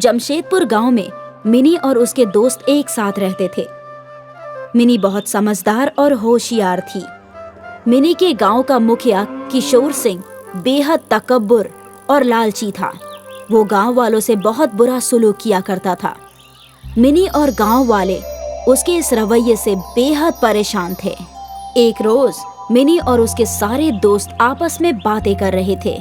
जमशेदपुर गांव में मिनी और उसके दोस्त एक साथ रहते थे। मिनी बहुत समझदार और होशियार थी। मिनी के गांव का मुखिया किशोर सिंह बेहद तकब्बुर और लालची था। वो गांव वालों से बहुत बुरा सलूक किया करता था। मिनी और गांव वाले उसके इस रवैये से बेहद परेशान थे। एक रोज मिनी और उसके सारे दोस्त आपस में बातें कर रहे थे।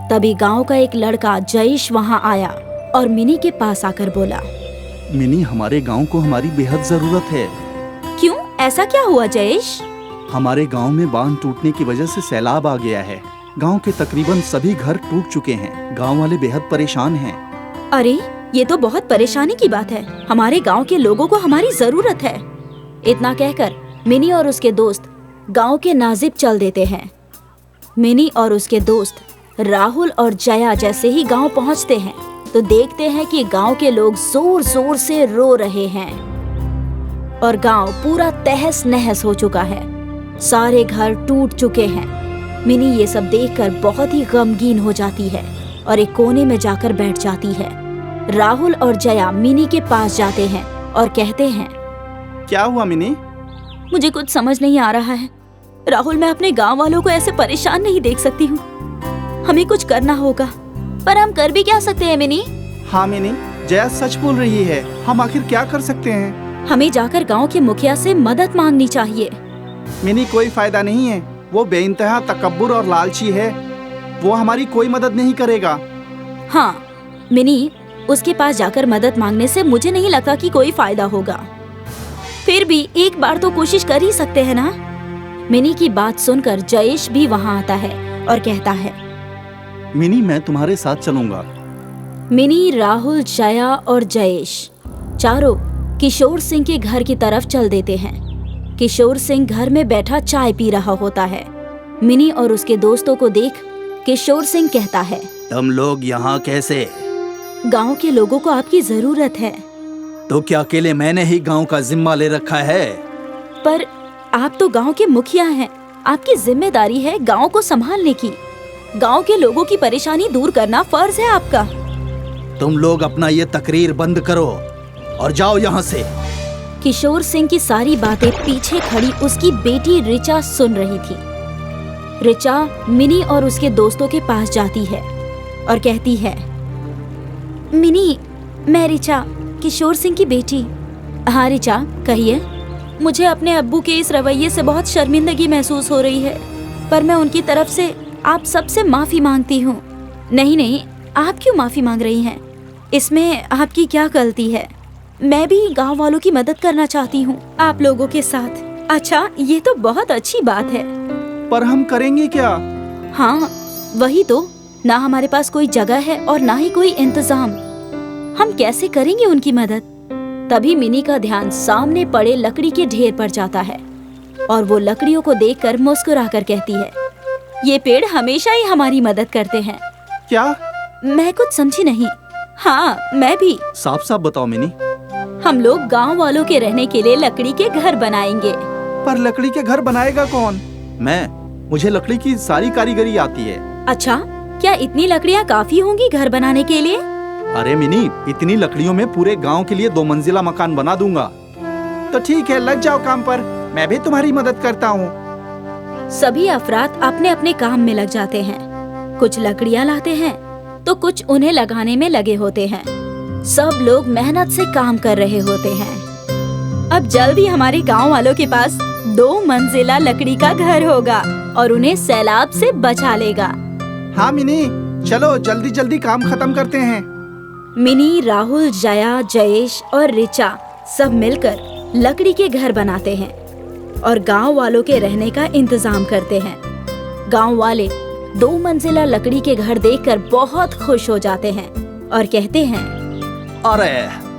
तभी गांव का एक लड़का जयेश वहां आया और मिनी के पास आकर बोला, मिनी, हमारे गांव को हमारी बेहद जरूरत है। क्यों, ऐसा क्या हुआ जयेश? हमारे गांव में बांध टूटने की वजह से सैलाब आ गया है। गांव के तकरीबन सभी घर टूट चुके हैं। गांव वाले बेहद परेशान हैं। अरे, ये तो बहुत परेशानी की बात है। हमारे गांव के लोगों को हमारी जरूरत है। इतना कहकर मिनी और उसके दोस्त गांव के नाजिब चल देते हैं। मिनी और उसके दोस्त राहुल और जया जैसे ही गांव पहुंचते हैं तो देखते हैं कि गांव के लोग जोर जोर से रो रहे हैं और गांव पूरा तहस नहस हो चुका है। सारे घर टूट चुके हैं। मिनी ये सब देखकर बहुत ही गमगीन हो जाती है और एक कोने में जाकर बैठ जाती है। राहुल और जया मिनी के पास जाते हैं और कहते हैं, क्या हुआ मिनी? मुझे कुछ समझ नहीं आ रहा है। राहुल, मैं अपने गांव वालों को ऐसे परेशान नहीं देख सकती हूँ। हमें कुछ करना होगा, पर हम कर भी क्या सकते हैं मिनी? हाँ मिनी, जया सच बोल रही है। हम आखिर क्या कर सकते हैं? हमें जाकर गांव के मुखिया से मदद मांगनी चाहिए। मिनी, कोई फायदा नहीं है। वो बेइंतहा तकब्बुर और लालची है। वो हमारी कोई मदद नहीं करेगा। हाँ मिनी, उसके पास जाकर मदद मांगने से मुझे नहीं लगता कि कोई फायदा होगा। फिर भी एक बार तो कोशिश कर ही सकते हैं ना। मिनी की बात सुनकर जयेश भी वहाँ आता है और कहता है, मिनी, मैं तुम्हारे साथ चलूंगा। मिनी, राहुल, जया और जयेश चारों किशोर सिंह के घर की तरफ चल देते हैं। किशोर सिंह घर में बैठा चाय पी रहा होता है। मिनी और उसके दोस्तों को देख किशोर सिंह कहता है, तुम लोग यहाँ कैसे? गांव के लोगों को आपकी जरूरत है। तो क्या अकेले मैंने ही गांव का जिम्मा ले रखा है? पर आप तो गांव के मुखिया हैं। आपकी जिम्मेदारी है गांव को संभालने की। गांव के लोगों की परेशानी दूर करना फर्ज है आपका। तुम लोग अपना ये तकरीर बंद करो और जाओ यहाँ से। किशोर सिंह की सारी बातें पीछे खड़ी उसकी बेटी रिचा सुन रही थी। रिचा मिनी और उसके दोस्तों के पास जाती है और कहती है, मिनी, मैं रिचा, किशोर सिंह की बेटी। हाँ रिचा, कहिए। मुझे अपने अब्बू के इस रवैये से बहुत शर्मिंदगी महसूस हो रही है, पर मैं उनकी तरफ से आप सबसे माफी मांगती हूँ। नहीं, आप क्यों माफी मांग रही हैं? इसमें आपकी क्या गलती है? मैं भी गांव वालों की मदद करना चाहती हूँ आप लोगों के साथ। अच्छा, ये तो बहुत अच्छी बात है। पर हम करेंगे क्या? हाँ, वही तो। ना हमारे पास कोई जगह है और ना ही कोई इंतजाम। हम कैसे करेंगे उनकी मदद? तभी मिनी का ध्यान सामने पड़े लकड़ी के ढेर पर जाता है और वो लकड़ियों को देखकर मुस्कुराकर कहती है, ये पेड़ हमेशा ही हमारी मदद करते हैं। क्या? मैं कुछ समझी नहीं। हाँ, मैं भी। साफ साफ बताओ मिनी। हम लोग गांव वालों के रहने के लिए लकड़ी के घर बनाएंगे। पर लकड़ी के घर बनाएगा कौन? मुझे लकड़ी की सारी कारीगरी आती है। अच्छा, क्या इतनी लकड़ियाँ काफी होंगी घर बनाने के लिए? अरे मिनी, इतनी लकड़ियों में पूरे गांव के लिए 2 मंजिला मकान बना दूंगा। तो ठीक है, लग जाओ काम पर। मैं भी तुम्हारी मदद करता हूँ। सभी अफराद अपने अपने काम में लग जाते हैं। कुछ लकड़ियाँ लाते हैं तो कुछ उन्हें लगाने में लगे होते हैं। सब लोग मेहनत से काम कर रहे होते हैं। अब जल्द ही हमारे गांव वालों के पास 2 मंजिला लकड़ी का घर होगा और उन्हें सैलाब से बचा लेगा। हाँ मिनी, चलो जल्दी जल्दी काम खत्म करते हैं। मिनी, राहुल, जया, जयेश और रिचा सब मिलकर लकड़ी के घर बनाते हैं और गांव वालों के रहने का इंतजाम करते हैं। गांव वाले 2 मंजिला लकड़ी के घर देखकर बहुत खुश हो जाते हैं और कहते हैं, अरे,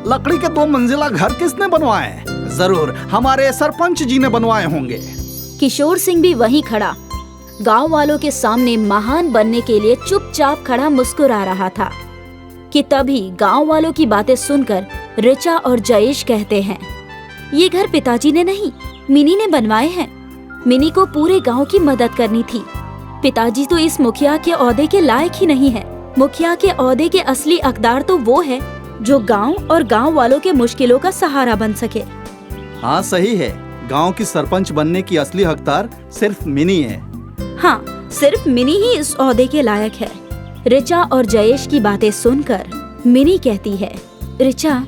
लकड़ी के 2 मंजिला घर किसने बनवाए? जरूर हमारे सरपंच जी ने बनवाए होंगे। किशोर सिंह भी वहीं खड़ा गांव वालों के सामने महान बनने के लिए चुपचाप खड़ा मुस्कुरा रहा था कि तभी गांव वालों की बातें सुनकर रिचा और जयेश कहते हैं, ये घर पिताजी ने नहीं, मिनी ने बनवाए हैं। मिनी को पूरे गांव की मदद करनी थी। पिताजी तो इस मुखिया के ओहदे के लायक ही नहीं है। मुखिया के ओहदे के असली हकदार तो वो है जो गांव और गांव वालों के मुश्किलों का सहारा बन सके। हाँ सही है, गांव की सरपंच बनने की असली हकदार सिर्फ मिनी है। हाँ, सिर्फ मिनी ही इस ओहदे के लायक है। ऋचा और जयेश की बातें सुनकर मिनी कहती है, ऋचा,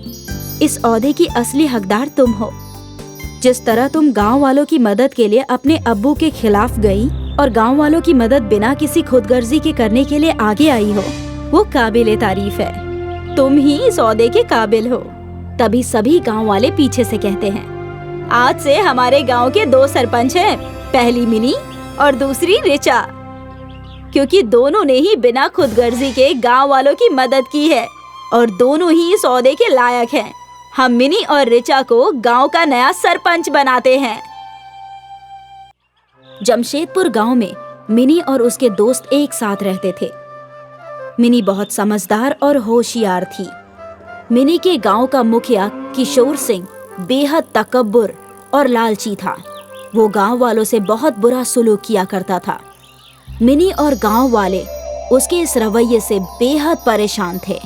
इस ओहदे की असली हकदार तुम हो। जिस तरह तुम गांव वालों की मदद के लिए अपने अब्बू के खिलाफ गई और गांव वालों की मदद बिना किसी खुदगर्जी के करने के लिए आगे आई हो, वो काबिले तारीफ है। तुम ही इस ओहदे के काबिल हो। तभी सभी गांव वाले पीछे से कहते हैं, आज से हमारे गांव के 2 सरपंच हैं, पहली मिनी और दूसरी ऋचा, क्योंकि दोनों ने ही बिना खुदगर्जी के गांव वालों की मदद की है और दोनों ही इस ओहदे के लायक हैं। हम मिनी और ऋचा को गांव का नया सरपंच बनाते हैं। जमशेदपुर गांव में मिनी और उसके दोस्त एक साथ रहते थे। मिनी बहुत समझदार और होशियार थी। मिनी के गांव का मुखिया किशोर सिंह बेहद तकब्बुर और लालची था। वो गांव वालों से बहुत बुरा सुलूक किया करता था। मिनी और गांव वाले उसके इस रवैये से बेहद परेशान थे।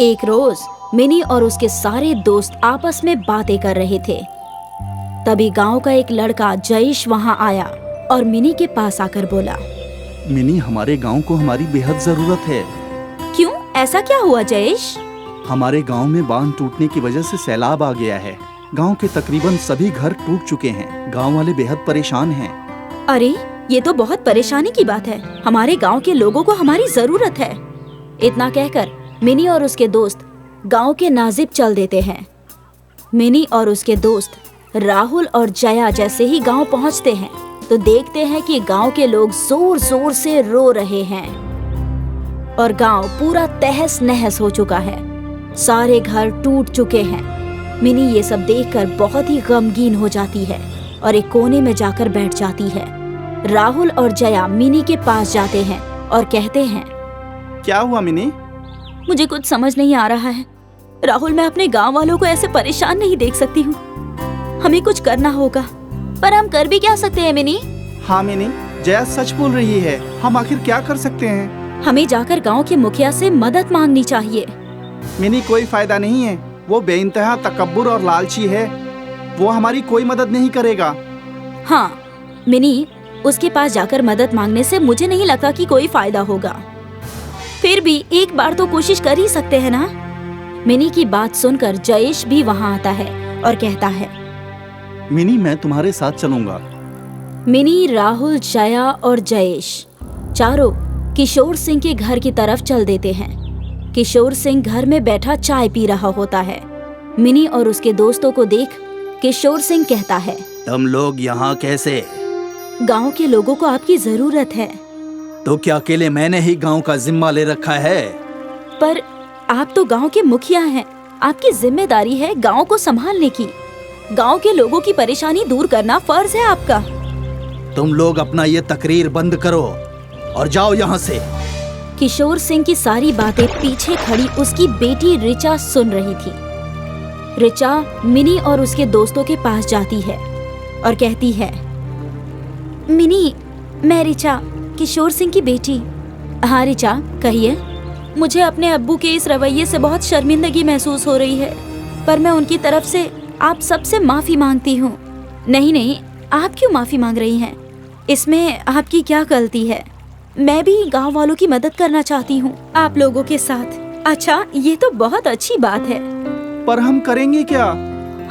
एक रोज मिनी और उसके सारे दोस्त आपस में बातें कर रहे थे। तभी गांव का एक लड़का जयेश वहां आया और मिनी के पास आकर बोला, मिनी, हमारे गांव को हमारी बेहद जरूरत है। क्यों, ऐसा क्या हुआ जयेश? हमारे गांव में बांध टूटने की वजह से सैलाब आ गया है। गांव के तकरीबन सभी घर टूट चुके हैं। गांव वाले बेहद परेशान हैं। अरे, ये तो बहुत परेशानी की बात है। हमारे गांव के लोगों को हमारी जरूरत है। इतना कहकर मिनी और उसके दोस्त गांव के नाजिब चल देते हैं। मिनी और उसके दोस्त राहुल और जया जैसे ही गांव पहुंचते हैं तो देखते हैं कि गांव के लोग जोर जोर से रो रहे हैं और गांव पूरा तहस नहस हो चुका है। सारे घर टूट चुके हैं। मिनी ये सब देखकर बहुत ही गमगीन हो जाती है और एक कोने में जाकर बैठ जाती है। राहुल और जया मिनी के पास जाते हैं और कहते हैं, क्या हुआ मिनी? मुझे कुछ समझ नहीं आ रहा है। राहुल, मैं अपने गांव वालों को ऐसे परेशान नहीं देख सकती हूँ। हमें कुछ करना होगा। पर हम कर भी क्या सकते हैं मिनी? हाँ मिनी, जया सच बोल रही है। हम आखिर क्या कर सकते हैं? हमें जाकर गांव के मुखिया से मदद मांगनी चाहिए। मिनी, कोई फायदा नहीं है। वो बेइंतहा तकब्बुर और लालची है। वो हमारी कोई मदद नहीं करेगा। हाँ मिनी, उसके पास जाकर मदद मांगने से मुझे नहीं लगता कि कोई फायदा होगा। फिर भी एक बार तो कोशिश कर ही सकते हैं ना। मिनी की बात सुनकर जयेश भी वहाँ आता है और कहता है, मिनी, मैं तुम्हारे साथ चलूंगा। मिनी, राहुल, जया और जयेश चारों किशोर सिंह के घर की तरफ चल देते हैं। किशोर सिंह घर में बैठा चाय पी रहा होता है। मिनी और उसके दोस्तों को देख किशोर सिंह कहता है, तुम लोग यहाँ कैसे? गांव के लोगों को आपकी जरूरत है। तो क्या अकेले मैंने ही गांव का जिम्मा ले रखा है? पर आप तो गांव के मुखिया हैं। आपकी जिम्मेदारी है गांव को संभालने की। गांव के लोगों की परेशानी दूर करना फर्ज है आपका। तुम लोग अपना ये तकरीर बंद करो और जाओ यहाँ से। किशोर सिंह की सारी बातें पीछे खड़ी उसकी बेटी ऋचा सुन रही थी। ऋचा मिनी और उसके दोस्तों के पास जाती है और कहती है, मिनी, मैं ऋचा, किशोर सिंह की बेटी। हाँ ऋचा, कहिए। मुझे अपने अब्बू के इस रवैये से बहुत शर्मिंदगी महसूस हो रही है, पर मैं उनकी तरफ से आप सबसे माफी मांगती हूँ। नहीं नहीं, आप क्यों माफी मांग रही हैं? इसमें आपकी क्या गलती है? मैं भी गांव वालों की मदद करना चाहती हूँ आप लोगों के साथ। अच्छा, ये तो बहुत अच्छी बात है। पर हम करेंगे क्या?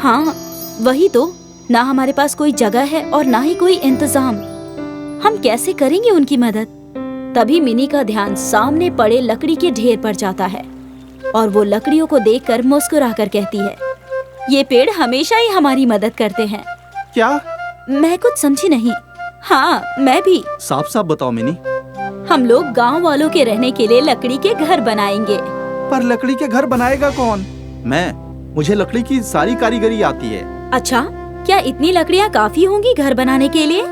हाँ वही तो, ना हमारे पास कोई जगह है और ना ही कोई इंतजाम। हम कैसे करेंगे उनकी मदद? तभी मिनी का ध्यान सामने पड़े लकड़ी के ढेर पर जाता है और वो लकड़ियों को देखकर मुस्कुराकर कहती है, ये पेड़ हमेशा ही हमारी मदद करते हैं। क्या? मैं कुछ समझी नहीं। हाँ, मैं भी। साफ साफ बताओ मिनी। हम लोग गांव वालों के रहने के लिए लकड़ी के घर बनाएंगे। पर लकड़ी के घर बनाएगा कौन? मुझे लकड़ी की सारी कारीगरी आती है। अच्छा, क्या इतनी लकड़ियाँ काफी होंगी घर बनाने के लिए?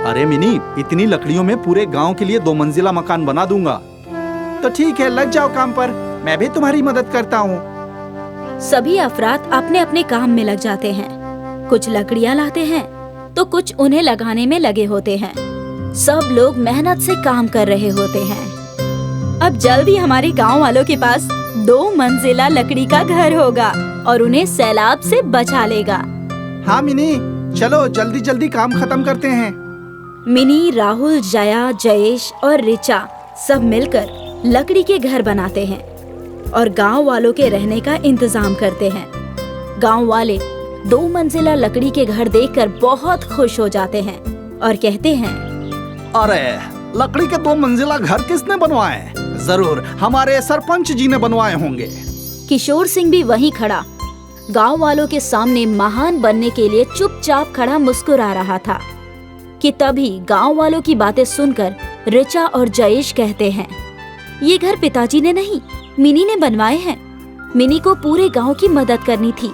अरे मिनी, इतनी लकड़ियों में पूरे गांव के लिए 2 मंजिला मकान बना दूंगा। तो ठीक है, लग जाओ काम पर। मैं भी तुम्हारी मदद करता हूँ। सभी अफराद अपने अपने काम में लग जाते हैं। कुछ लकड़ियाँ लाते हैं तो कुछ उन्हें लगाने में लगे होते हैं। सब लोग मेहनत से काम कर रहे होते हैं। अब जल्द ही हमारे गांव वालों के पास 2 मंजिला लकड़ी का घर होगा और उन्हें सैलाब से बचा लेगा। हाँ मिनी, चलो जल्दी जल्दी काम खत्म करते हैं। मिनी, राहुल, जया, जयेश और रिचा सब मिलकर लकड़ी के घर बनाते हैं और गांव वालों के रहने का इंतजाम करते हैं। गांव वाले 2 मंजिला लकड़ी के घर देखकर बहुत खुश हो जाते हैं और कहते हैं, अरे लकड़ी के 2 मंजिला घर किसने बनवाए? जरूर हमारे सरपंच जी ने बनवाए होंगे। किशोर सिंह भी वहीं खड़ा गांव वालों के सामने महान बनने के लिए चुपचाप खड़ा मुस्कुरा रहा था कि तभी गांव वालों की बातें सुनकर रिचा और जयेश कहते हैं, ये घर पिताजी ने नहीं, मिनी ने बनवाए हैं। मिनी को पूरे गांव की मदद करनी थी।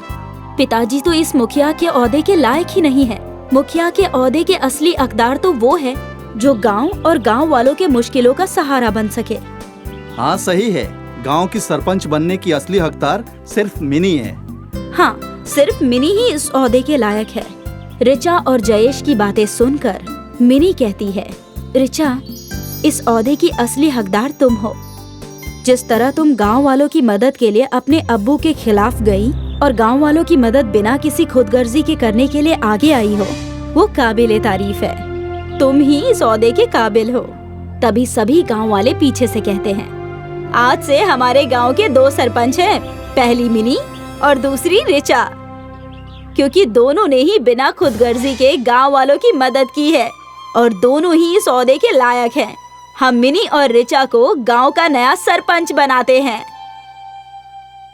पिताजी तो इस मुखिया के ओहदे के लायक ही नहीं है। मुखिया के ओहदे के असली हकदार तो वो है जो गांव और गांव वालों के मुश्किलों का सहारा बन सके। हाँ सही है, गांव की सरपंच बनने की असली हकदार सिर्फ मिनी है। हाँ, सिर्फ मिनी ही इस ओहदे के लायक है। रिचा और जयेश की बातें सुनकर मिनी कहती है, रिचा, इस ओहदे की असली हकदार तुम हो। जिस तरह तुम गांव वालों की मदद के लिए अपने अब्बू के खिलाफ गई और गांव वालों की मदद बिना किसी खुदगर्जी के करने के लिए आगे आई हो, वो काबिले तारीफ है। तुम ही इस ओहदे के काबिल हो। तभी सभी गांव वाले पीछे से कहते हैं, आज से हमारे गांव के 2 सरपंच हैं, पहली मिनी और दूसरी रिचा, क्योंकि दोनों ने ही बिना खुदगर्जी के गांव वालों की मदद की है और दोनों ही इस ओहदे के लायक हैं। हम मिनी और रिचा को गांव का नया सरपंच बनाते हैं।